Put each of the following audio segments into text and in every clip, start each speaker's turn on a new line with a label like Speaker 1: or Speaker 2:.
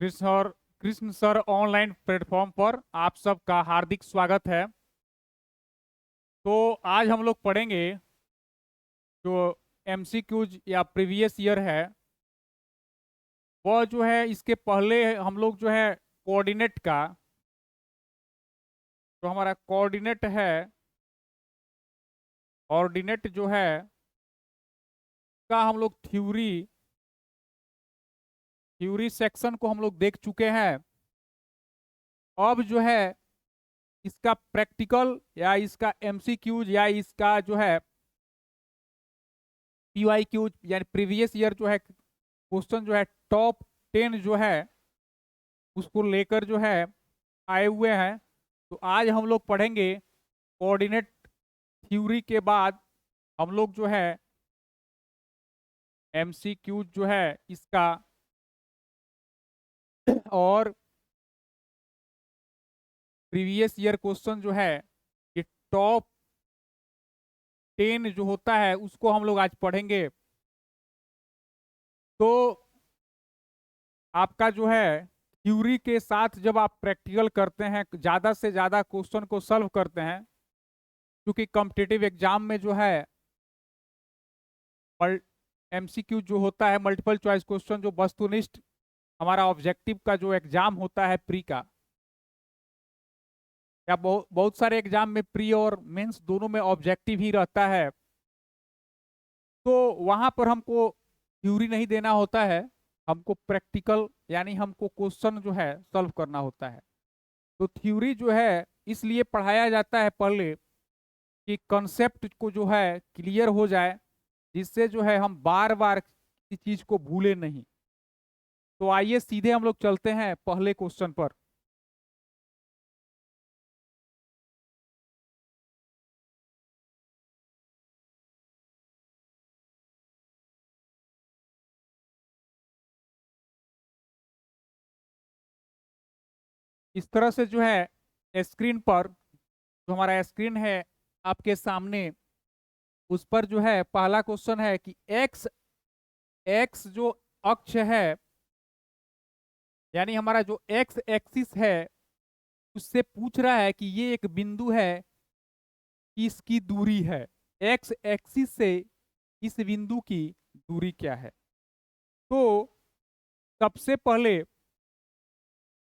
Speaker 1: Krishna sir online platform पर आप सबका हार्दिक स्वागत है। तो आज हम लोग पढ़ेंगे जो एमसीक्यूज या प्रीवियस ईयर है, वह जो है इसके पहले हम लोग जो है कोऑर्डिनेट का जो हमारा कोऑर्डिनेट है, ऑर्डिनेट जो है का हम लोग थ्योरी सेक्शन को हम लोग देख चुके हैं। अब जो है इसका प्रैक्टिकल या इसका एमसीक्यूज या इसका जो है पीवाईक्यू यानी प्रीवियस ईयर जो है क्वेश्चन जो है टॉप 10 जो है उसको लेकर जो है आए हुए हैं। तो आज हम लोग पढ़ेंगे कोऑर्डिनेट थ्योरी के बाद हम लोग जो है एमसीक्यू जो है इसका और प्रीवियस ईयर क्वेश्चन जो है ये टॉप 10 जो होता है उसको हम लोग आज पढ़ेंगे। तो आपका जो है थ्योरी के साथ जब आप प्रैक्टिकल करते हैं, ज़्यादा से ज़्यादा क्वेश्चन को सॉल्व करते हैं, क्योंकि कॉम्पिटिटिव एग्जाम में जो है एमसीक्यू जो होता है मल्टीपल चॉइस क्वेश्चन, जो वस्तुनिष्ठ हमारा ऑब्जेक्टिव का जो एग्जाम होता है प्री का, या बहुत सारे एग्जाम में प्री और मेंस दोनों में ऑब्जेक्टिव ही रहता है, तो वहां पर हमको थ्योरी नहीं देना होता है, हमको प्रैक्टिकल यानी हमको क्वेश्चन जो है सॉल्व करना होता है। तो थ्योरी जो है इसलिए पढ़ाया जाता है पहले कि कॉन्सेप्ट को जो है क्लियर हो जाए, जिससे जो है हम बार बार किसी चीज को भूले नहीं। तो आइए सीधे हम लोग चलते हैं पहले क्वेश्चन पर। इस तरह से जो है स्क्रीन पर, जो हमारा स्क्रीन है आपके सामने, उस पर जो है पहला क्वेश्चन है कि एक्स एक्स जो अक्ष है, यानी हमारा जो एक्स एक्सिस है, उससे पूछ रहा है कि ये एक बिंदु है, इसकी दूरी है, एक्स एक्सिस से इस बिंदु की दूरी क्या है। तो सबसे पहले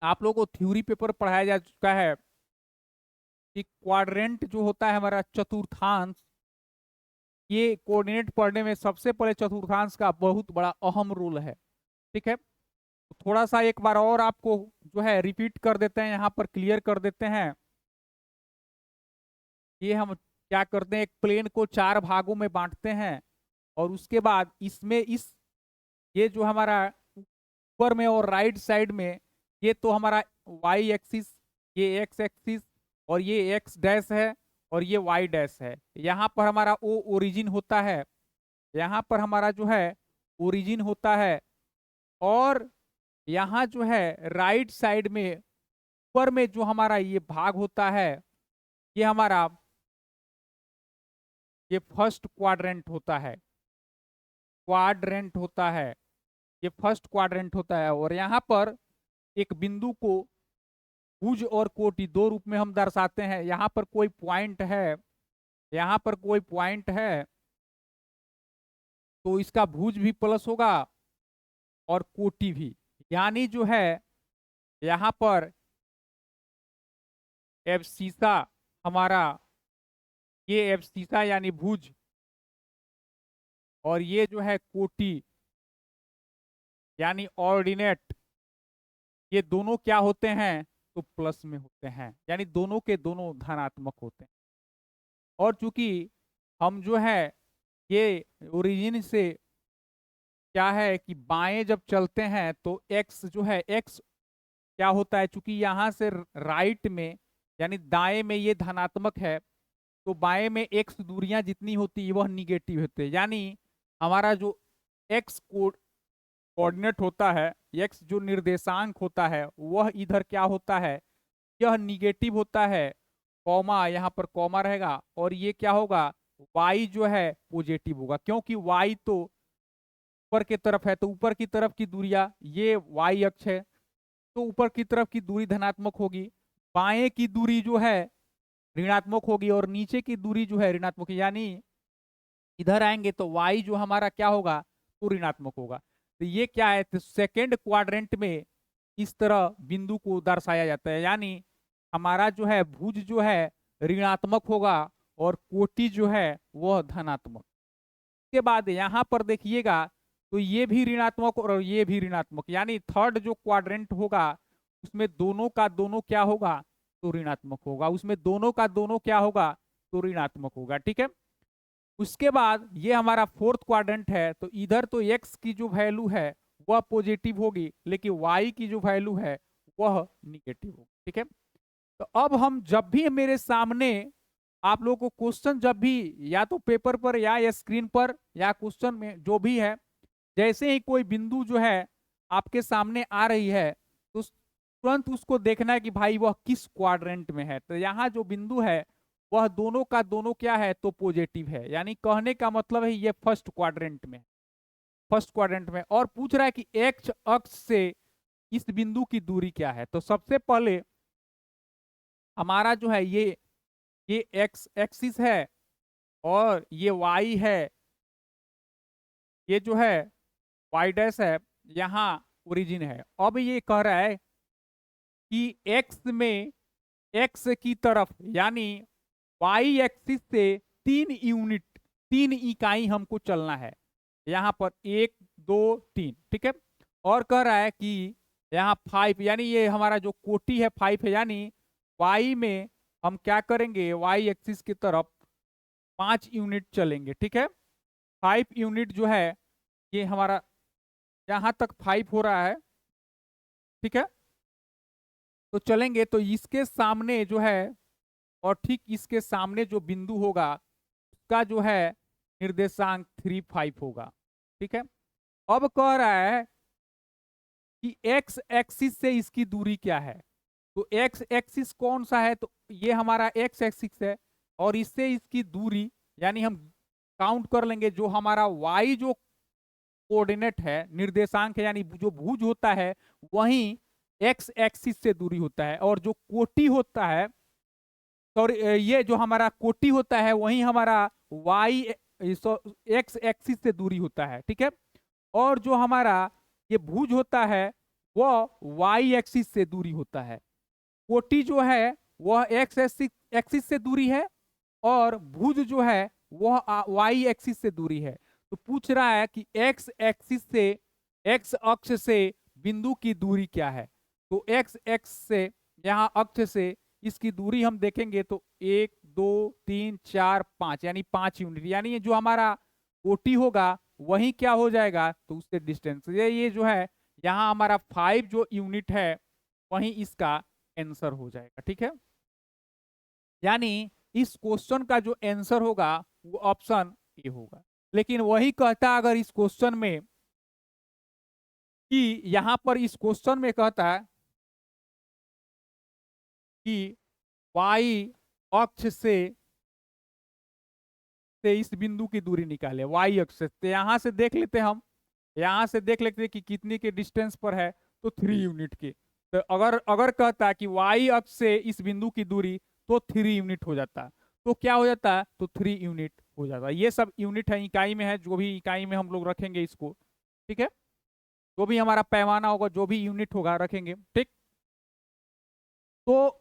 Speaker 1: आप लोगों को थ्योरी पेपर पढ़ाया जा चुका है कि क्वाड्रेंट जो होता है हमारा चतुर्थांश, ये कोऑर्डिनेट पढ़ने में सबसे पहले चतुर्थांश का बहुत बड़ा अहम रोल है। ठीक है, तो थोड़ा सा एक बार और आपको जो है रिपीट कर देते हैं, यहाँ पर क्लियर कर देते हैं। ये हम क्या करते हैं, एक प्लेन को 4 भागों में बांटते हैं, और उसके बाद इसमें ये जो हमारा ऊपर में और राइट साइड में, ये तो हमारा वाई एक्सिस, ये एक्स एक्सिस, और ये एक्स डैश है, और ये वाई डैश है। यहाँ पर हमारा ओ ओरिजिन होता है, यहाँ पर हमारा जो है ओरिजिन होता है, और यहाँ जो है राइट साइड में ऊपर में जो हमारा ये भाग होता है, ये हमारा ये फर्स्ट क्वाड्रेंट होता है, क्वाड्रेंट होता है, ये फर्स्ट क्वाड्रेंट होता है। और यहाँ पर एक बिंदु को भुज और कोटि दो रूप में हम दर्शाते हैं। यहाँ पर कोई पॉइंट है, यहाँ पर कोई पॉइंट है, तो इसका भुज भी प्लस होगा और कोटि भी, यानी जो है यहाँ पर एब्सिसा हमारा, ये एब्सिसा यानी भुज, और ये जो है कोटि यानी ऑर्डिनेट, ये दोनों क्या होते हैं, तो प्लस में होते हैं, यानी दोनों के दोनों धनात्मक होते हैं। और चूंकि हम जो है ये ओरिजिन से क्या है कि बाएं जब चलते हैं तो एक्स जो है एक्स क्या होता है, चूंकि यहाँ से राइट में यानी दाएं में ये धनात्मक है, तो बाएं में एक्स दूरियां जितनी होती है वह निगेटिव होते हैं, यानी हमारा जो एक्स कोऑर्डिनेट होता है, एक्स जो निर्देशांक होता है, वह इधर क्या होता है, यह निगेटिव होता है, कॉमा यहाँ पर कॉमा रहेगा, और ये क्या होगा, वाई जो है पॉजिटिव होगा, क्योंकि वाई तो ऊपर की तरफ है, तो ऊपर की तरफ की दूरियां ये वाई अक्ष है, तो ऊपर की तरफ की दूरी धनात्मक होगी, बाएं की दूरी जो है ऋणात्मक होगी और नीचे की दूरी जो है ऋणात्मक होगी। यानी इधर आएंगे तो y जो हमारा क्या होगा, तो ऋणात्मक होगा। तो ये क्या है, तो सेकेंड क्वाड्रेंट में इस तरह बिंदु को दर्शाया जाता है। यानी हमारा जो है भुज जो है ऋणात्मक होगा और कोटि जो है वह धनात्मक। के बाद यहाँ पर देखिएगा तो ये भी ऋणात्मक और ये भी ऋणात्मक, यानी थर्ड जो क्वाड्रेंट होगा उसमें दोनों का दोनों क्या होगा, तो ऋणात्मक होगा। उसमें दोनों का दोनों क्या होगा, तो ऋणात्मक होगा। ठीक है। उसके बाद ये हमारा फोर्थ क्वाड्रेंट है, तो इधर तो एक्स की जो वैल्यू है वह पॉजिटिव होगी, लेकिन वाई की जो वैल्यू है वह निगेटिव होगी। ठीक है। तो अब हम जब भी मेरे सामने आप लोगों को क्वेश्चन जब भी या तो पेपर पर या स्क्रीन पर या क्वेश्चन में जो भी है, जैसे ही कोई बिंदु जो है आपके सामने आ रही है तो तुरंत उसको देखना है कि भाई वह किस क्वाड्रेंट में है। तो यहाँ जो बिंदु है वह दोनों का दोनों क्या है, तो पॉजिटिव है। यानी कहने का मतलब है ये फर्स्ट क्वाड्रेंट में, फर्स्ट क्वाड्रेंट में। और पूछ रहा है कि एक्स अक्ष से इस बिंदु की दूरी क्या है। तो सबसे पहले हमारा जो है ये एक्स एक्सिस है और ये वाई है, ये जो है वाई डैश है, यहाँ ओरिजिन है। अब ये कह रहा है कि एक्स में एक्स की तरफ यानी वाई एक्सिस से 3 यूनिट 3 इकाई हमको चलना है। यहाँ पर 1 2 3, ठीक है। और कह रहा है कि यहाँ 5 यानी ये हमारा जो कोटि है 5 है, यानी वाई में हम क्या करेंगे, वाई एक्सिस की तरफ 5 यूनिट चलेंगे। ठीक है। 5 यूनिट जो है ये हमारा यहाँ तक 5 हो रहा है। ठीक है। तो चलेंगे तो इसके सामने जो है और ठीक इसके सामने जो बिंदु होगा उसका जो है निर्देशांक 3 5 होगा। ठीक है। अब कह रहा है कि एक्स एक्सिस से इसकी दूरी क्या है। तो एक्स एक्सिस कौन सा है, तो ये हमारा एक्स एक्सिस है और इससे इसकी दूरी यानी हम काउंट कर लेंगे जो हमारा वाई जो कोऑर्डिनेट है निर्देशांक है, यानी जो भुज होता है वहीं एक्स एक्सिस से दूरी होता है, और जो कोटि होता है सॉरी ये जो हमारा कोटि होता है वहीं हमारा वाई एक्स एक्सिस से दूरी होता है। ठीक है। और जो हमारा ये भुज होता है वह वाई एक्सिस से दूरी होता है। कोटि जो है वह एक्स एक्सिस से दूरी है और भुज जो है वह वाई एक्सिस से दूरी है। तो पूछ रहा है कि एक्स एक्सिस से एक्स अक्ष से बिंदु की दूरी क्या है। तो एक्स एक्स से यहाँ अक्ष से इसकी दूरी हम देखेंगे तो 1 2 3 4 5 यानी 5 यूनिट, यानी ये जो हमारा कोटि होगा वही क्या हो जाएगा, तो उससे डिस्टेंस ये जो है यहाँ हमारा 5 जो यूनिट है वही इसका आंसर हो जाएगा। ठीक है। यानी इस क्वेश्चन का जो आंसर होगा वो ऑप्शन ए होगा। लेकिन वही कहता अगर इस क्वेश्चन में कि यहां पर इस क्वेश्चन में कहता है कि वाई अक्ष से इस बिंदु की दूरी निकाले, वाई अक्ष से। तो यहां से देख लेते हैं हम, यहां से देख लेते हैं कि कितनी के डिस्टेंस पर है, तो 3 यूनिट के। तो अगर अगर कहता है कि वाई अक्ष से इस बिंदु की दूरी, तो 3 यूनिट हो जाता है। तो क्या हो जाता है, तो 3 यूनिट हो जाता है। ये सब यूनिट है, इकाई में है, जो भी इकाई में हम लोग रखेंगे इसको। ठीक है। जो भी हमारा पैमाना होगा, जो भी यूनिट होगा रखेंगे। ठीक। तो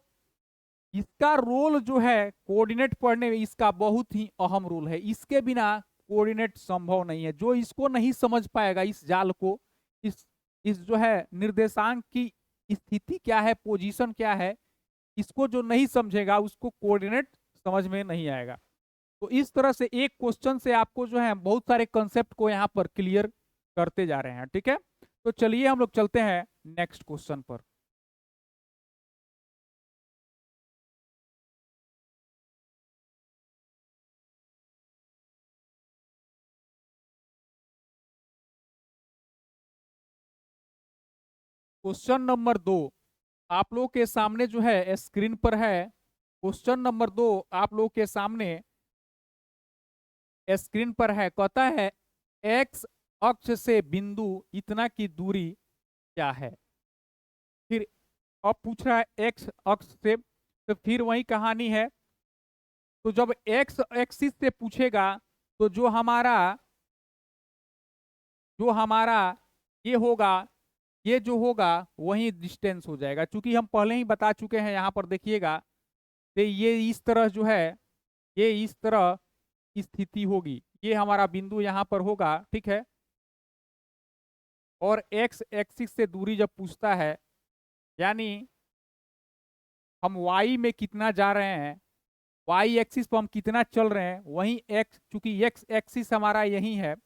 Speaker 1: इसका रोल जो है कोऑर्डिनेट पढ़ने में, इसका बहुत ही अहम रोल है। इसके बिना कोऑर्डिनेट संभव नहीं है। जो इसको नहीं समझ पाएगा, इस जाल को, इस जो है निर्देशांक की स्थिति क्या है, पोजीशन क्या है, इसको जो नहीं समझेगा उसको कोऑर्डिनेट समझ में नहीं आएगा। तो इस तरह से एक क्वेश्चन से आपको जो है बहुत सारे कंसेप्ट को यहाँ पर क्लियर करते जा रहे हैं। ठीक है। तो चलिए हम लोग चलते हैं नेक्स्ट क्वेश्चन पर। क्वेश्चन नंबर 2 आप लोग के सामने जो है स्क्रीन पर है। क्वेश्चन नंबर 2 आप लोग के सामने स्क्रीन पर है। कहता है एक्स अक्ष से बिंदु इतना की दूरी क्या है। फिर अब पूछ रहा है एक्स अक्ष से, तो फिर वही कहानी है। तो जब एक्स एक्सिस से पूछेगा तो जो हमारा ये होगा, ये जो होगा वही डिस्टेंस हो जाएगा, क्योंकि हम पहले ही बता चुके हैं। यहाँ पर देखिएगा, तो ये इस तरह जो है, ये इस तरह स्थिति होगी, ये हमारा बिंदु यहाँ पर होगा, ठीक है। और एक्स एक्सिस से दूरी जब पूछता है, यानी हम वाई में कितना जा रहे हैं, वाई एक्सिस पर हम कितना चल रहे हैं, वहीं एक्स, चूंकि एक्स एक्सिस हमारा यही है,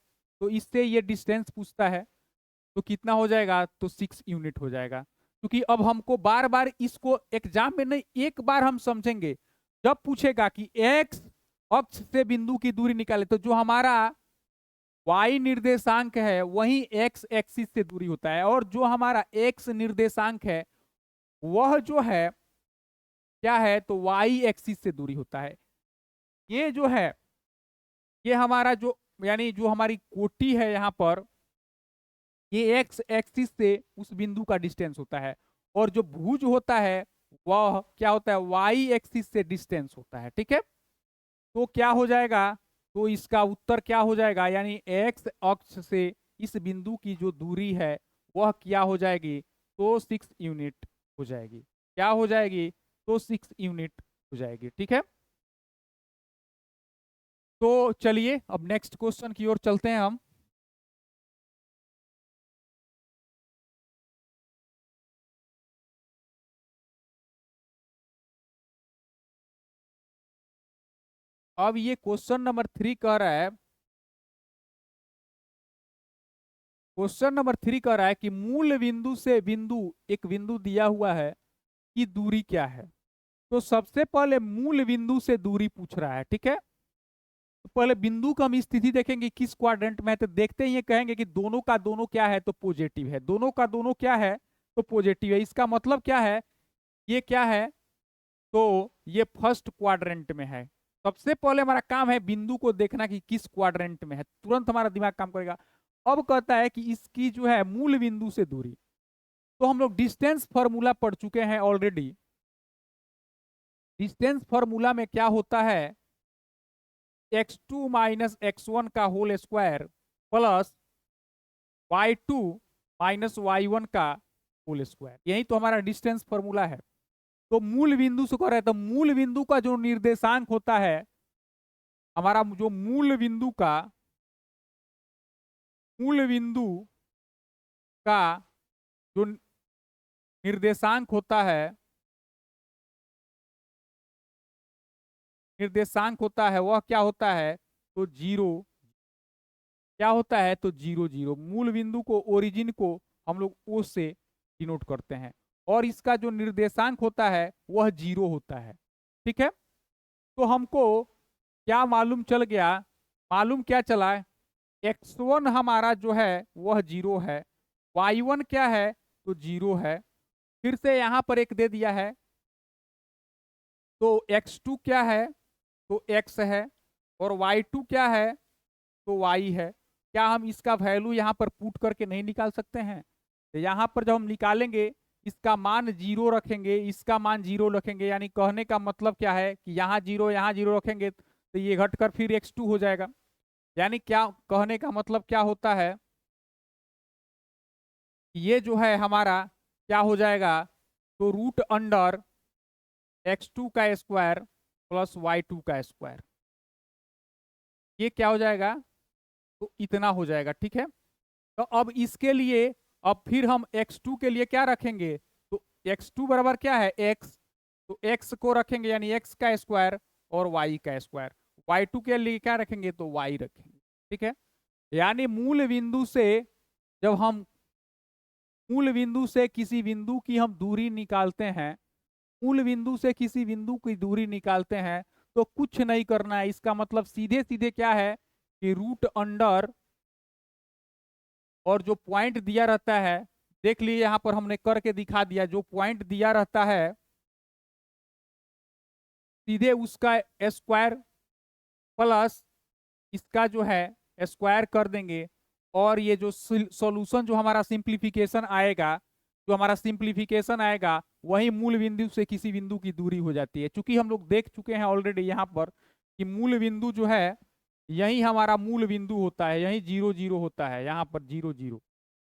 Speaker 1: तो इससे ये डिस्टेंस पूछता है। तो कितना हो जाएगा, तो 6 यूनिट हो जाएगा। क्योंकि अब हमको बार बार इसको एग्जाम में नहीं, एक बार हम समझेंगे। जब पूछेगा कि एक्स अक्ष से बिंदु की दूरी निकाले, तो जो हमारा वाई निर्देशांक है वही एक्स एक्सिस से दूरी होता है, और जो हमारा एक्स निर्देशांक है वह जो है क्या है, तो वाई एक्सिस से दूरी होता है। ये जो है, ये हमारा जो, यानी जो हमारी कोटि है यहाँ पर, ये एक्स एक्सिस से उस बिंदु का डिस्टेंस होता है। और जो भुज होता है वह क्या होता है, वाई एक्सिस से डिस्टेंस होता है, ठीक है। तो क्या हो जाएगा, तो इसका उत्तर क्या हो जाएगा, यानी एक्स अक्ष से इस बिंदु की जो दूरी है वह क्या हो जाएगी, तो 6 यूनिट हो जाएगी। क्या हो जाएगी, तो 6 यूनिट हो जाएगी, ठीक है। तो चलिए अब नेक्स्ट क्वेश्चन की ओर चलते हैं हम। अब ये क्वेश्चन नंबर 3 कह रहा है, क्वेश्चन नंबर 3 कह रहा है कि मूल बिंदु से बिंदु, एक बिंदु दिया हुआ है, की दूरी क्या है। तो सबसे पहले मूल बिंदु से दूरी पूछ रहा है, ठीक है। तो पहले बिंदु का हम स्थिति देखेंगे किस क्वाड्रेंट में है, तो देखते ही ये कहेंगे कि दोनों का दोनों क्या है, तो पॉजिटिव है। दोनों का दोनों क्या है, तो पॉजिटिव है। इसका मतलब क्या है, ये क्या है, तो ये फर्स्ट क्वाड्रेंट में है। सबसे पहले हमारा काम है बिंदु को देखना कि किस क्वाड्रेंट में है, तुरंत हमारा दिमाग काम करेगा। अब कहता है कि इसकी जो है मूल बिंदु से दूरी, तो हम लोग डिस्टेंस फॉर्मूला पढ़ चुके हैं ऑलरेडी। डिस्टेंस फॉर्मूला में क्या होता है, x2 माइनस x1 का whole square plus y2 minus y1 का होल स्क्वायर, यही तो हमारा डिस्टेंस फॉर्मूला है। तो मूल बिंदु से कह रहे हैं, तो मूल बिंदु का जो निर्देशांक होता है, हमारा जो मूल बिंदु का जो निर्देशांक होता है, वह क्या होता है, तो जीरो। क्या होता है, तो 0 0। मूल बिंदु को, ओरिजिन को हम लोग ओ से डिनोट करते हैं, और इसका जो निर्देशांक होता है वह 0 होता है, ठीक है। तो हमको क्या मालूम चल गया, मालूम क्या चला, x1 हमारा जो है वह 0 है, y1 क्या है, तो 0 है। फिर से यहां पर एक दे दिया है, तो x2 क्या है, तो x है, और y2 क्या है, तो y है। क्या हम इसका वैल्यू यहाँ पर पुट करके नहीं निकाल सकते हैं, तो यहाँ पर जब हम निकालेंगे, इसका मान 0 रखेंगे, इसका मान 0 रखेंगे, यानी कहने का मतलब क्या है कि यहाँ 0 रखेंगे, तो ये घटकर फिर x2 हो जाएगा। यानी क्या कहने का मतलब क्या होता है, ये जो है हमारा क्या हो जाएगा, तो रूट अंडर x2 का स्क्वायर प्लस y2 का स्क्वायर, ये क्या हो जाएगा, तो इतना हो जाएगा, ठीक है। तो अब इसके लिए, अब फिर हम x2 के लिए क्या रखेंगे, तो x2 बराबर क्या है, x, तो x को रखेंगे यानी x का स्क्वायर और y का स्क्वायर। y2 के लिए क्या रखेंगे, तो y रखेंगे, ठीक है। यानी मूल बिंदु से, जब हम मूल बिंदु से किसी बिंदु की हम दूरी निकालते हैं, मूल बिंदु से किसी बिंदु की दूरी निकालते हैं, तो कुछ नहीं करना है। इसका मतलब सीधे सीधे क्या है, कि रूट अंडर, और जो पॉइंट दिया रहता है, देख लीजिए यहां पर हमने करके दिखा दिया, जो पॉइंट दिया रहता है सीधे उसका स्क्वायर प्लस इसका जो है स्क्वायर कर देंगे, और ये जो सॉल्यूशन जो हमारा सिंप्लीफिकेशन आएगा, जो हमारा सिंप्लीफिकेशन आएगा वही मूल बिंदु से किसी बिंदु की दूरी हो जाती है। चूंकि हम लोग देख चुके हैं ऑलरेडी यहाँ पर कि मूल बिंदु जो है यही हमारा मूल बिंदु होता है, यही 0 0 होता है, यहाँ पर 0 0।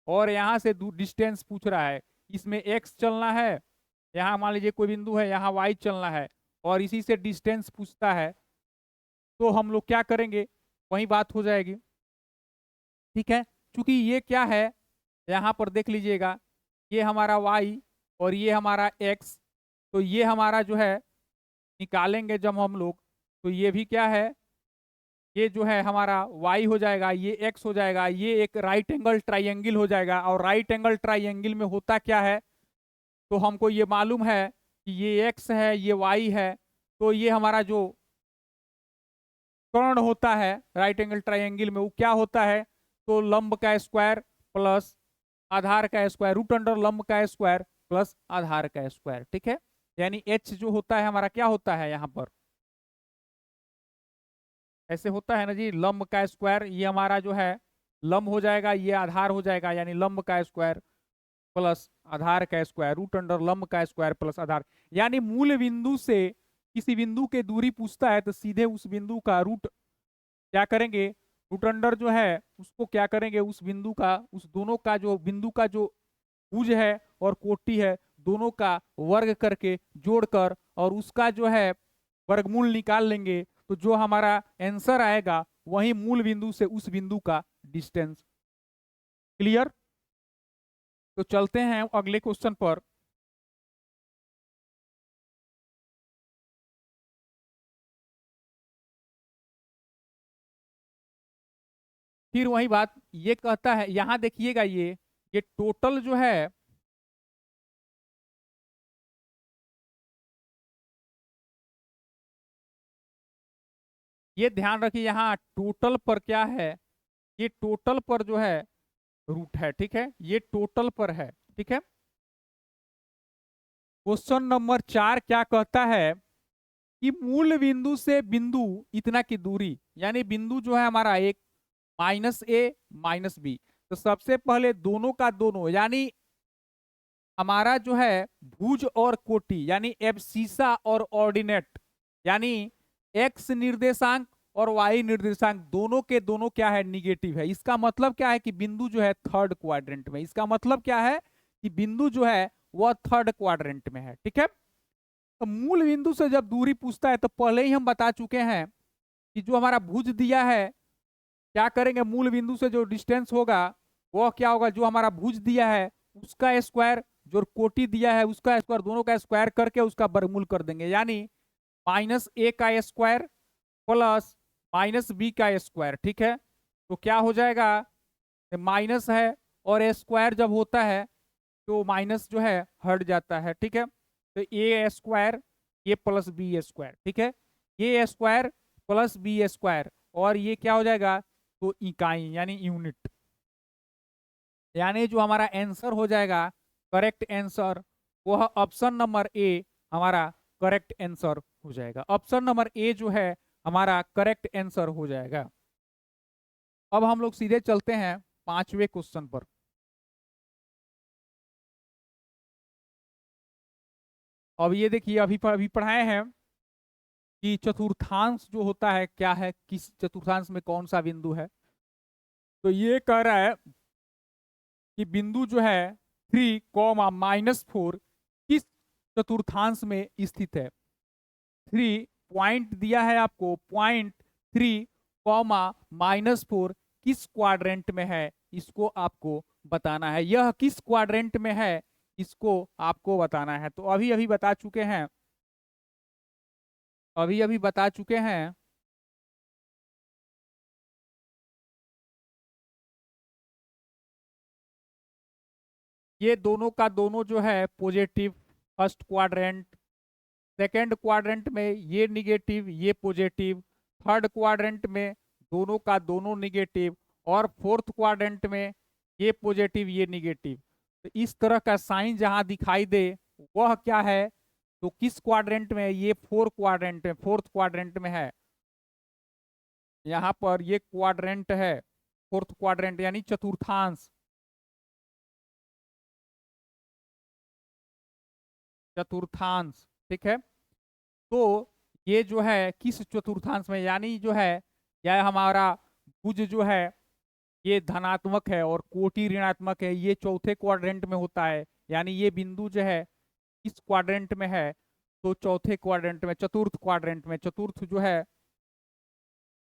Speaker 1: और यहाँ से डिस्टेंस पूछ रहा है, इसमें x चलना है, यहाँ मान लीजिए कोई बिंदु है, यहाँ y चलना है, और इसी से डिस्टेंस पूछता है, तो हम लोग क्या करेंगे, वही बात हो जाएगी। ठीक है, चूंकि ये क्या है, यहाँ पर देख लीजिएगा, ये हमारा y और ये हमारा x, तो ये हमारा जो है निकालेंगे जब हम लोग, तो ये भी क्या है, ये जो है हमारा y हो जाएगा, ये x हो जाएगा, ये एक राइट एंगल ट्राइंगल हो जाएगा। और राइट एंगल ट्राइंगल में होता क्या है, तो हमको ये मालूम है कि ये x है, ये y है, तो ये हमारा जो कर्ण होता है राइट एंगल ट्राइंगल में वो क्या होता है, तो लंब का स्क्वायर प्लस आधार का स्क्वायर, रूट अंडर लंब का स्क्वायर प्लस आधार का स्क्वायर। ठीक है, यानी h जो होता है हमारा क्या होता है, यहाँ पर ऐसे होता है ना जी, लंब का स्क्वायर, ये हमारा जो है लंब हो जाएगा, ये आधार हो जाएगा, यानी लंब का स्क्वायर प्लस आधार का स्क्वायर, रूट अंडर लंब का स्क्वायर प्लस आधार। यानी मूल बिंदु से किसी बिंदु के दूरी पूछता है तो सीधे उस बिंदु का रूट क्या करेंगे, रूट अंडर जो है उसको क्या करेंगे, उस बिंदु का, उस दोनों का जो बिंदु का जो भुज है और कोटि है दोनों का वर्ग करके जोड़कर और उसका जो है वर्गमूल निकाल लेंगे, तो जो हमारा आंसर आएगा वही मूल बिंदु से उस बिंदु का डिस्टेंस। क्लियर? तो चलते हैं अगले क्वेश्चन पर। फिर वही बात ये कहता है, यहां देखिएगा, ये टोटल जो है, ये ध्यान रखिए, यहाँ टोटल पर क्या है, ये टोटल पर जो है रूट है। ठीक है, ये टोटल पर है। ठीक है, क्वेश्चन नंबर 4 क्या कहता है कि मूल बिंदु से बिंदु इतना की दूरी, यानी बिंदु जो है हमारा एक -a -b। तो सबसे पहले दोनों का दोनों, यानी हमारा जो है भुज और कोटि, यानी एब्सिसा और ऑर्डिनेट, यानी एक्स निर्देशांक और वाई निर्देशांक दोनों के दोनों क्या है, निगेटिव है। इसका मतलब क्या है कि बिंदु जो है थर्ड क्वाड्रेंट में, इसका मतलब क्या है कि बिंदु जो है वह थर्ड क्वाड्रेंट में है। ठीक है, तो मूल बिंदु से जब दूरी पूछता है तो पहले ही हम बता चुके हैं कि जो हमारा भुज दिया है, क्या करेंगे, मूल बिंदु से जो डिस्टेंस होगा वह क्या होगा, जो हमारा भुज दिया है उसका स्क्वायर, जो कोटि दिया है उसका स्क्वायर, दोनों का स्क्वायर करके उसका वर्गमूल कर देंगे, यानी -a का स्क्वायर प्लस -b का स्क्वायर। ठीक है, तो क्या हो जाएगा, माइनस है और स्क्वायर जब होता है तो माइनस जो है हट जाता है। ठीक है, तो ए स्क्वायर ये प्लस बी स्क्वायर। ठीक है, ए स्क्वायर प्लस बी स्क्वायर, और ये क्या हो जाएगा, तो इकाई यानी यूनिट, यानी जो हमारा आंसर हो जाएगा, करेक्ट आंसर, वह ऑप्शन नंबर ए हमारा करेक्ट आंसर हो जाएगा। ऑप्शन नंबर ए जो है हमारा करेक्ट आंसर हो जाएगा। अब हम लोग सीधे चलते हैं 5वें क्वेश्चन पर। अब ये देखिए, अभी पढ़ाए हैं कि चतुर्थांश जो होता है क्या है, किस चतुर्थांश में कौन सा बिंदु है। तो ये कह रहा है कि बिंदु जो है 3, -4 किस चतुर्थांश में स्थित है। 3 पॉइंट दिया है आपको, .3, -4 किस क्वाड्रेंट में है, इसको आपको बताना है। यह किस क्वाड्रेंट में है इसको आपको बताना है। तो अभी अभी बता चुके हैं, अभी अभी बता चुके हैं, ये दोनों का दोनों जो है positive, first quadrant, second quadrant में ये निगेटिव ये पॉजिटिव, थर्ड क्वाड्रेंट में दोनों का दोनों निगेटिव, और फोर्थ क्वाड्रेंट में ये पॉजिटिव ये निगेटिव। तो इस तरह का साइन जहां दिखाई दे वह क्या है, तो किस क्वाड्रेंट में, ये फोर्थ क्वाड्रेंट में है। यहाँ पर ये क्वाड्रेंट है, फोर्थ क्वाड्रेंट यानी चतुर्थांश। चतुर्थांश, ठीक है। तो ये जो है किस चतुर्थांश में, यानी जो है यह हमारा भुज जो है ये धनात्मक है और कोटि ऋणात्मक है, ये चौथे क्वाड्रेंट में होता है। यानी ये बिंदु जो है इस क्वाड्रेंट में है, तो चौथे क्वाड्रेंट में, चतुर्थ क्वाड्रेंट में, चतुर्थ जो है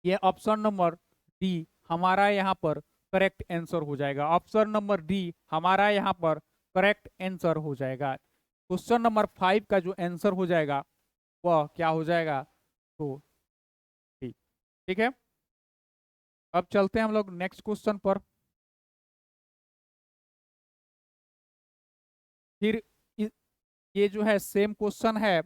Speaker 1: ये ऑप्शन नंबर डी हमारा यहाँ पर करेक्ट आंसर हो जाएगा। ऑप्शन नंबर डी हमारा यहाँ पर करेक्ट आंसर हो जाएगा। क्वेश्चन नंबर 5 का जो आंसर हो जाएगा वह क्या हो जाएगा, तो ठीक, ठीक है। अब चलते हैं हम लोग नेक्स्ट क्वेश्चन पर। फिर ये जो है सेम क्वेश्चन है।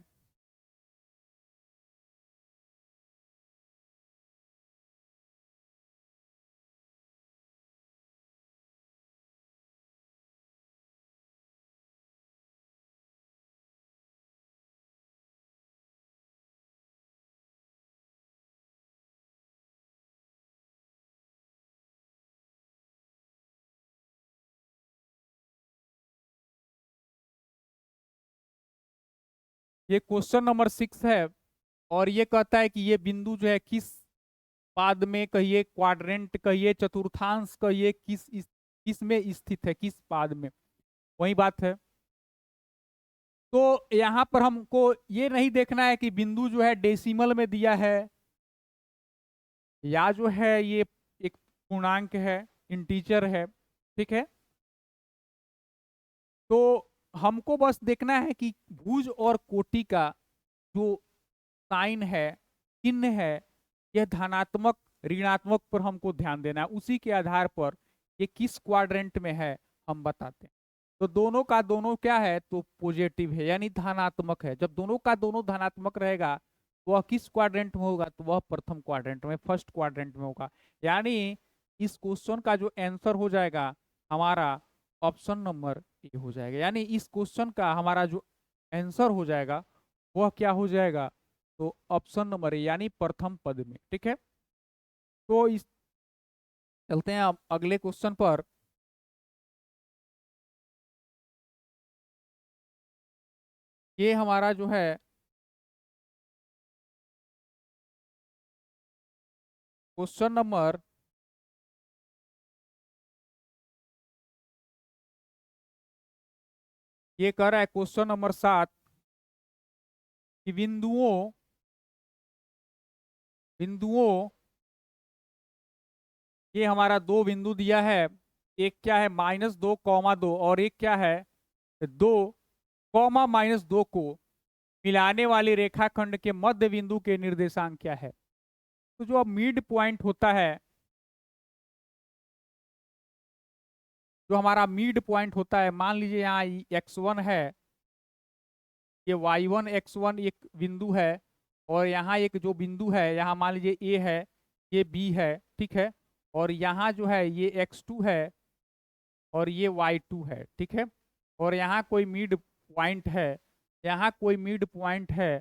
Speaker 1: ये क्वेश्चन नंबर 6 है और ये कहता है कि ये बिंदु जो है किस पाद में कहिए, क्वाड्रेंट कहिए, चतुर्थांश कहिए, किस में स्थित है, किस पाद में, वही बात है। तो यहाँ पर हमको ये नहीं देखना है कि बिंदु जो है डेसिमल में दिया है या जो है ये एक पूर्णांक है, इंटीजर है, ठीक है। तो हमको बस देखना है कि भुज और कोटि का जो साइन है, चिन्ह है, यह धनात्मक ऋणात्मक पर हमको ध्यान देना है। उसी के आधार पर ये किस क्वाड्रेंट में है हम बताते हैं। तो दोनों का दोनों क्या है, तो पॉजिटिव है यानी धनात्मक है। जब दोनों का दोनों धनात्मक रहेगा वह किस क्वाड्रेंट में होगा, तो वह प्रथम क्वाड्रेंट में, फर्स्ट क्वाड्रेंट में होगा। यानी इस क्वेश्चन का जो आंसर हो जाएगा हमारा ऑप्शन नंबर ए हो जाएगा। यानी इस क्वेश्चन का हमारा जो आंसर हो जाएगा वह क्या हो जाएगा, तो ऑप्शन नंबर ए यानी प्रथम पद में, ठीक है। तो इस चलते हैं अब अगले क्वेश्चन पर। ये हमारा जो है क्वेश्चन नंबर ये कह रहा है क्वेश्चन नंबर 7 कि बिंदुओं बिंदुओं ये हमारा दो बिंदु दिया है। एक क्या है -2, 2 और एक क्या है 2, -2 को मिलाने वाले रेखाखंड के मध्य बिंदु के निर्देशांक क्या है। तो जो अब मिड पॉइंट होता है, जो हमारा मिड पॉइंट होता है, मान लीजिए यहाँ x1 है, ये y1 x1 एक बिंदु है और यहाँ एक जो बिंदु है यहाँ मान लीजिए a है, ये b है, ठीक है। और यहाँ जो है ये x2 है और ये y2 है, ठीक है। और यहाँ कोई मिड पॉइंट है, यहाँ कोई मिड पॉइंट है,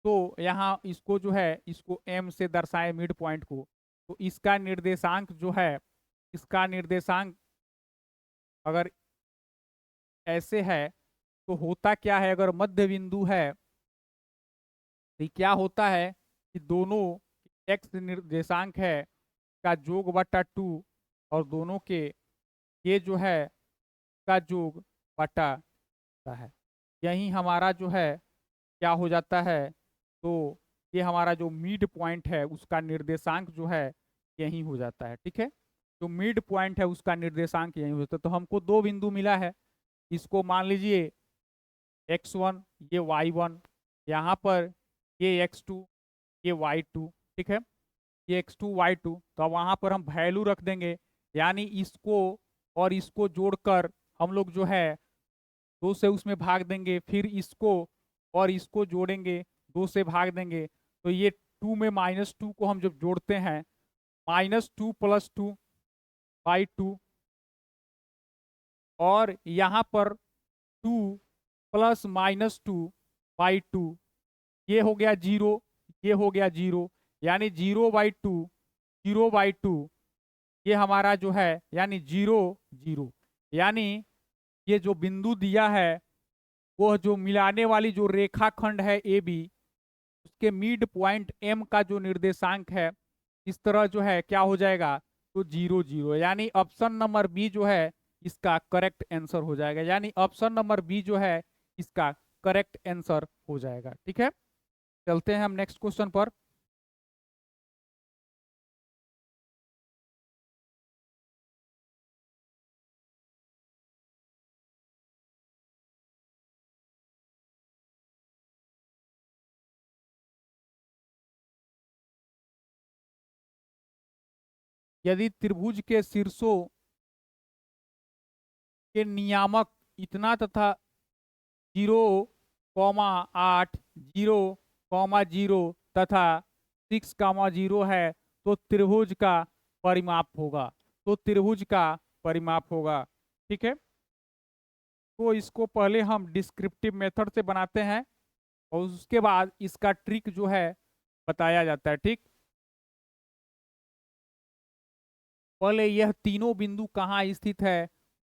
Speaker 1: तो यहाँ इसको जो है इसको m से दर्शाए मिड पॉइंट को। तो इसका निर्देशांक जो है, इसका निर्देशांक अगर ऐसे है तो होता क्या है, अगर मध्य बिंदु है तो क्या होता है कि दोनों x निर्देशांक है का जोग बटा 2 और दोनों के ये जो है का जोग बटा है। यही हमारा जो है क्या हो जाता है, तो ये हमारा जो मिड पॉइंट है उसका निर्देशांक जो है यही हो जाता है, ठीक है। जो मिड पॉइंट है उसका निर्देशांक यही होता है। तो हमको दो बिंदु मिला है, इसको मान लीजिए x1 ये y1, यहाँ पर ये x2 ये y2, ठीक है। ये x2 y2, तो अब वहाँ पर हम वैल्यू रख देंगे, यानी इसको और इसको जोड़कर हम लोग जो है 2 से उसमें भाग देंगे, फिर इसको और इसको जोड़ेंगे, 2 से भाग देंगे। तो ये 2 में -2 को हम जब जोड़ते हैं, -2 + 2/2 और यहाँ पर 2 + -2/2, ये हो गया 0, ये हो गया 0, यानी 0/2, 0/2 ये हमारा जो है यानी 0 0, यानी ये जो बिंदु दिया है वह जो मिलाने वाली जो रेखाखंड है ए बी, उसके मिड पॉइंट एम का जो निर्देशांक है इस तरह जो है क्या हो जाएगा, तो 0 0, यानी ऑप्शन नंबर बी जो है इसका करेक्ट आंसर हो जाएगा, यानी ऑप्शन नंबर बी जो है इसका करेक्ट आंसर हो जाएगा। ठीक है, चलते हैं हम नेक्स्ट क्वेश्चन पर। यदि त्रिभुज के शीर्षों के नियामक इतना तथा 0,8 0,0 तथा 6,0 है तो त्रिभुज का परिमाप होगा, तो त्रिभुज का परिमाप होगा। ठीक है, तो इसको पहले हम डिस्क्रिप्टिव मेथड से बनाते हैं और उसके बाद इसका ट्रिक जो है बताया जाता है। ठीक, पहले यह तीनों बिंदु कहाँ स्थित है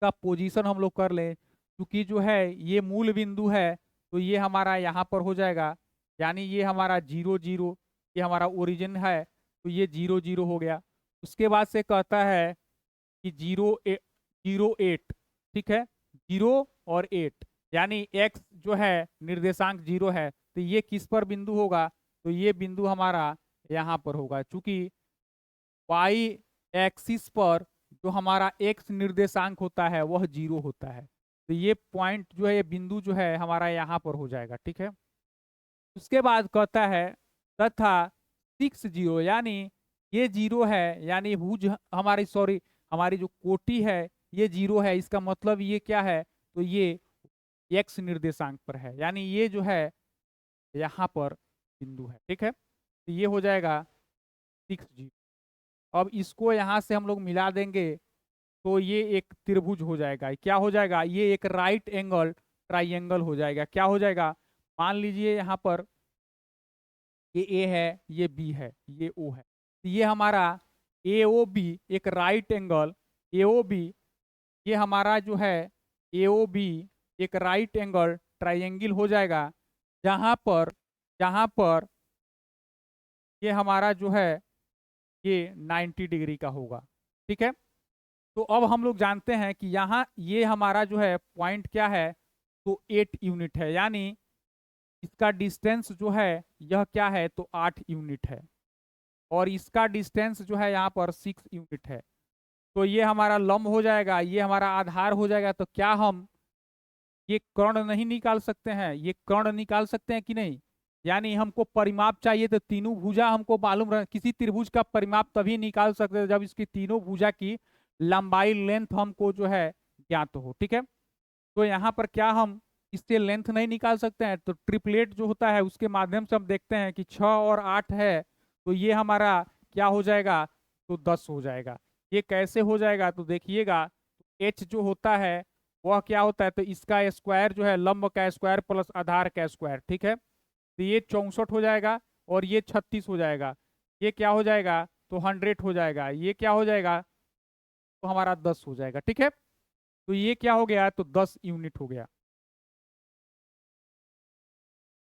Speaker 1: का पोजीशन हम लोग कर लें, क्योंकि जो है ये मूल बिंदु है तो ये हमारा यहाँ पर हो जाएगा, यानी ये हमारा 0 0, ये हमारा ओरिजिन है तो ये 0 0 हो गया। उसके बाद से कहता है कि 0 8, ठीक है, 0 और 8, यानी x जो है निर्देशांक 0 है तो ये किस पर बिंदु होगा, तो ये बिंदु हमारा यहाँ पर होगा। चूंकि y एक्सिस पर जो हमारा x निर्देशांक होता है वह 0 होता है, तो ये पॉइंट जो है ये बिंदु जो है हमारा यहाँ पर हो जाएगा। ठीक है, उसके बाद कहता है तथा 6 0, यानी ये 0 है, यानी भुज हमारी सॉरी हमारी जो कोटि है ये 0 है, इसका मतलब ये क्या है, तो ये x निर्देशांक पर है, यानी ये जो है यहाँ पर बिंदु है। ठीक है, तो ये हो जाएगा 6 0। अब इसको यहाँ से हम लोग मिला देंगे तो ये एक त्रिभुज हो जाएगा। क्या हो जाएगा, ये एक राइट एंगल ट्राइंगल हो जाएगा। क्या हो जाएगा, मान लीजिए यहाँ पर ये ए है, ये बी है, ये ओ है, तो ये हमारा ए ओ बी एक right angle A O B, ये हमारा जो है ए ओ बी एक राइट एंगल ट्राइंगल हो जाएगा, जहां पर ये हमारा जो है ये 90 डिग्री का होगा। ठीक है, तो अब हम लोग जानते हैं कि यहाँ ये हमारा जो है पॉइंट क्या है, तो 8 यूनिट है, यानी इसका डिस्टेंस जो है यह क्या है, तो 8 यूनिट है, और इसका डिस्टेंस जो है यहाँ पर 6 यूनिट है। तो ये हमारा लंब हो जाएगा, ये हमारा आधार हो जाएगा। तो क्या हम ये कर्ण नहीं निकाल सकते हैं, ये कर्ण निकाल सकते हैं कि नहीं, यानी हमको परिमाप चाहिए तो तीनों भुजा हमको मालूम रह, किसी त्रिभुज का परिमाप तभी निकाल सकते हैं जब इसकी तीनों भुजा की लंबाई लेंथ हमको जो है ज्ञात हो। ठीक है, तो यहाँ पर क्या हम इससे लेंथ नहीं निकाल सकते हैं, तो ट्रिपलेट जो होता है उसके माध्यम से हम देखते हैं कि 6 और 8 है तो ये हमारा क्या हो जाएगा, तो 10 हो जाएगा। ये कैसे हो जाएगा, तो देखिएगा एच जो होता है वह क्या होता है, तो इसका स्क्वायर जो है लंब का स्क्वायर प्लस आधार का स्क्वायर। ठीक है, तो ये 64 हो जाएगा और ये 36 हो जाएगा, ये क्या हो जाएगा, तो 100 हो जाएगा, ये क्या हो जाएगा, तो हमारा 10 हो जाएगा। ठीक है, तो ये क्या हो गया, तो 10 यूनिट हो गया।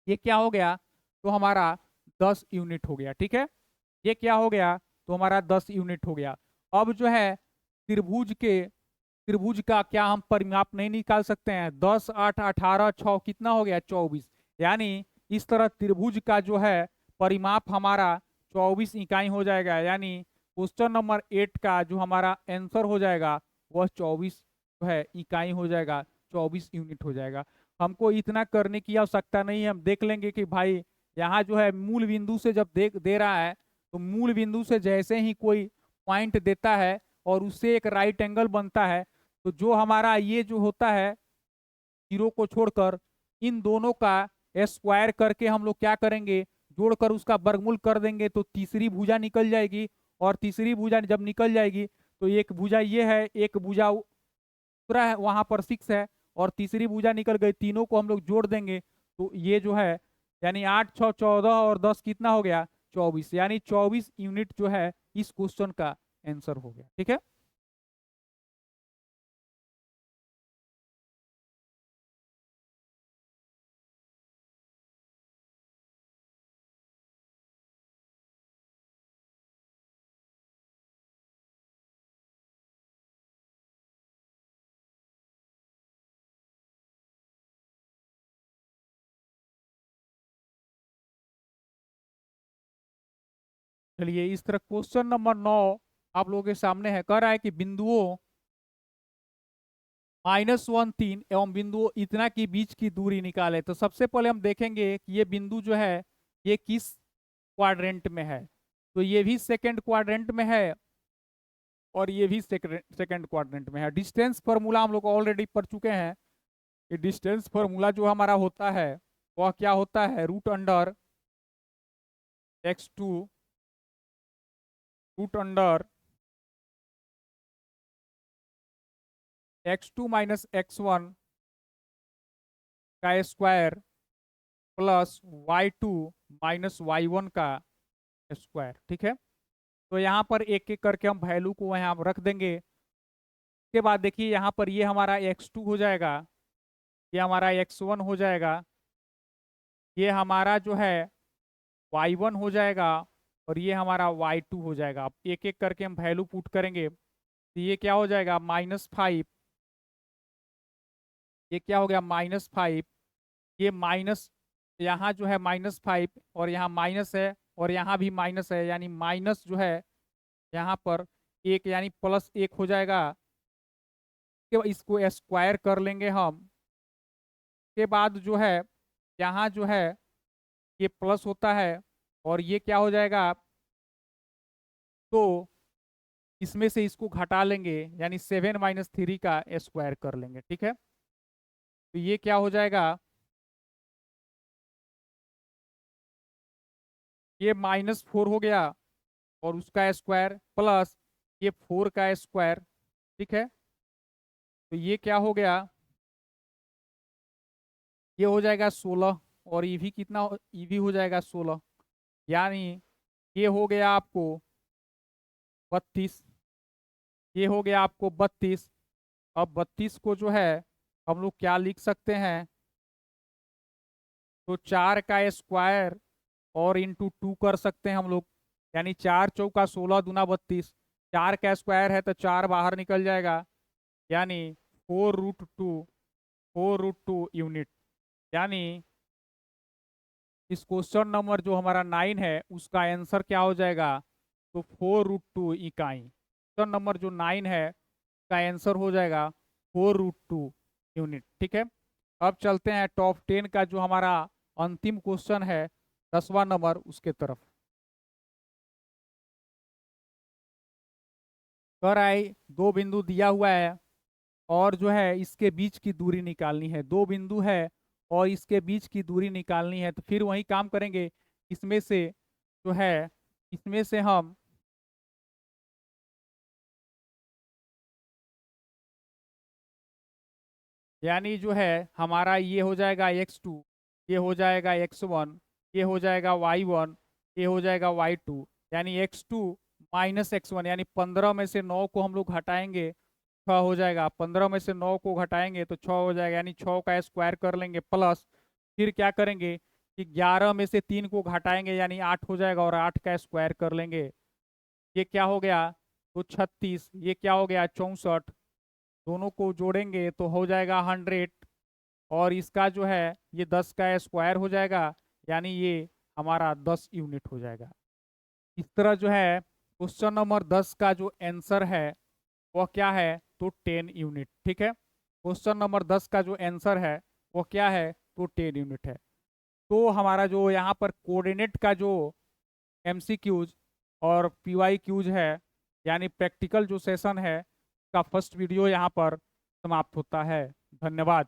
Speaker 1: ये क्या हो गया, तो हमारा 10 यूनिट हो गया। ठीक है, ये क्या हो गया, तो हमारा 10 यूनिट हो गया। अब जो है त्रिभुज का क्या हम परिमाप नहीं निकाल सकते हैं, 10 8 18 6 कितना हो गया, 24, यानी इस तरह त्रिभुज का जो है परिमाप हमारा 24 इकाई हो जाएगा, यानी क्वेश्चन नंबर 8 का जो हमारा आंसर हो जाएगा वह 24 जो है इकाई हो जाएगा, 24 यूनिट हो जाएगा। हमको इतना करने की आवश्यकता नहीं है, हम देख लेंगे कि भाई यहाँ जो है मूल बिंदु से जब दे रहा है तो मूल बिंदु से जैसे ही कोई पॉइंट देता है और उससे एक राइट एंगल बनता है, तो जो हमारा ये जो होता है 0 को छोड़कर इन दोनों का स्क्वायर करके हम लोग क्या करेंगे, जोड़कर उसका वर्गमूल कर देंगे तो तीसरी भुजा निकल जाएगी, और तीसरी भुजा जब निकल जाएगी तो एक भुजा ये है, एक भुजा दूसरा है वहां पर 6 है, और तीसरी भुजा निकल गई, तीनों को हम लोग जोड़ देंगे तो ये जो है यानी 8 6 14 और 10 कितना हो गया, 24, यानी 24 यूनिट जो है इस क्वेश्चन का आंसर हो गया। ठीक है। चलिए इस तरह क्वेश्चन नंबर 9 आप लोगों के सामने है। कह रहा है कि बिंदुओं -1 3 एवं बिंदुओं इतना की बीच की दूरी निकाले। तो सबसे पहले हम देखेंगे कि ये बिंदु जो है ये किस क्वाड्रेंट में है। तो ये भी सेकंड क्वाड्रेंट में है और ये भी सेकंड क्वाड्रेंट में है। डिस्टेंस फार्मूला हम लोग ऑलरेडी पढ़ चुके हैं कि डिस्टेंस फार्मूला जो हमारा होता है वह क्या होता है, √x2 √x2 माइनस x1 का square plus y2 minus y1 का स्क्वायर। ठीक है, तो यहाँ पर एक एक करके हम वैल्यू को यहाँ रख देंगे। उसके बाद देखिए यहाँ पर ये हमारा x2 हो जाएगा, ये हमारा x1 हो जाएगा, ये हमारा जो है y1 हो जाएगा और ये हमारा y2 हो जाएगा। अब एक एक करके हम वैल्यू पुट करेंगे तो ये क्या हो जाएगा -5, ये क्या हो गया -5, ये माइनस, यहाँ जो है -5 और यहाँ माइनस है और यहाँ भी माइनस है, यानी माइनस जो है यहाँ पर एक यानी +1 हो जाएगा। इसको स्क्वायर कर लेंगे हम। के बाद जो है यहाँ जो है ये प्लस होता है और ये क्या हो जाएगा, तो इसमें से इसको घटा लेंगे यानी 7 - 3 का स्क्वायर कर लेंगे। ठीक है, तो ये क्या हो जाएगा, ये -4 हो गया और उसका स्क्वायर प्लस ये 4 का स्क्वायर। ठीक है, तो ये क्या हो गया, ये हो जाएगा 16 और ये भी कितना, ये भी हो जाएगा 16, यानी ये हो गया आपको 32, ये हो गया आपको 32। अब 32 को जो है हम लोग क्या लिख सकते हैं, तो 4 का स्क्वायर और इंटू 2 कर सकते हैं हम लोग, यानी 4 चौका 16 दूना 32, 4 का स्क्वायर है तो 4 बाहर निकल जाएगा, यानी 4√2 यूनिट। यानी इस क्वेश्चन नंबर जो हमारा 9 है उसका आंसर क्या हो जाएगा, तो 4√2 इकाई। क्वेश्चन नंबर जो 9 है उसका आंसर हो जाएगा 4√2 यूनिट। ठीक है, अब चलते हैं टॉप 10 का जो हमारा अंतिम क्वेश्चन है 10वां नंबर उसके तरफ। कर आए दो बिंदु दिया हुआ है और जो है इसके बीच की दूरी निकालनी है। दो बिंदु है और इसके बीच की दूरी निकालनी है, तो फिर वही काम करेंगे। इसमें से जो है इसमें से हम यानी जो है हमारा ये हो जाएगा x2, ये हो जाएगा x1, ये हो जाएगा y1, ये हो जाएगा y2, यानी x2 माइनस x1, यानी 15 में से 9 को हम लोग घटाएंगे 6 हो जाएगा, 15 में से 9 को घटाएंगे तो 6 हो जाएगा, यानी 6 का स्क्वायर कर लेंगे प्लस फिर क्या करेंगे कि 11 में से 3 को घटाएंगे यानी 8 हो जाएगा और 8 का स्क्वायर कर लेंगे। ये क्या हो गया, तो 36, ये क्या हो गया 64, दोनों को जोड़ेंगे तो हो जाएगा 100 और इसका जो है ये 10 का स्क्वायर हो जाएगा, यानी ये हमारा 10 यूनिट हो जाएगा। इस तरह जो है क्वेश्चन नंबर 10 का जो आंसर है वह क्या है, तो 10 यूनिट। ठीक है, क्वेश्चन नंबर 10 का जो आंसर है वो क्या है, तो 10 यूनिट है। तो हमारा जो यहाँ पर कोऑर्डिनेट का जो MCQs और PYQs है यानी प्रैक्टिकल जो सेशन है का फर्स्ट वीडियो यहाँ पर समाप्त होता है। धन्यवाद।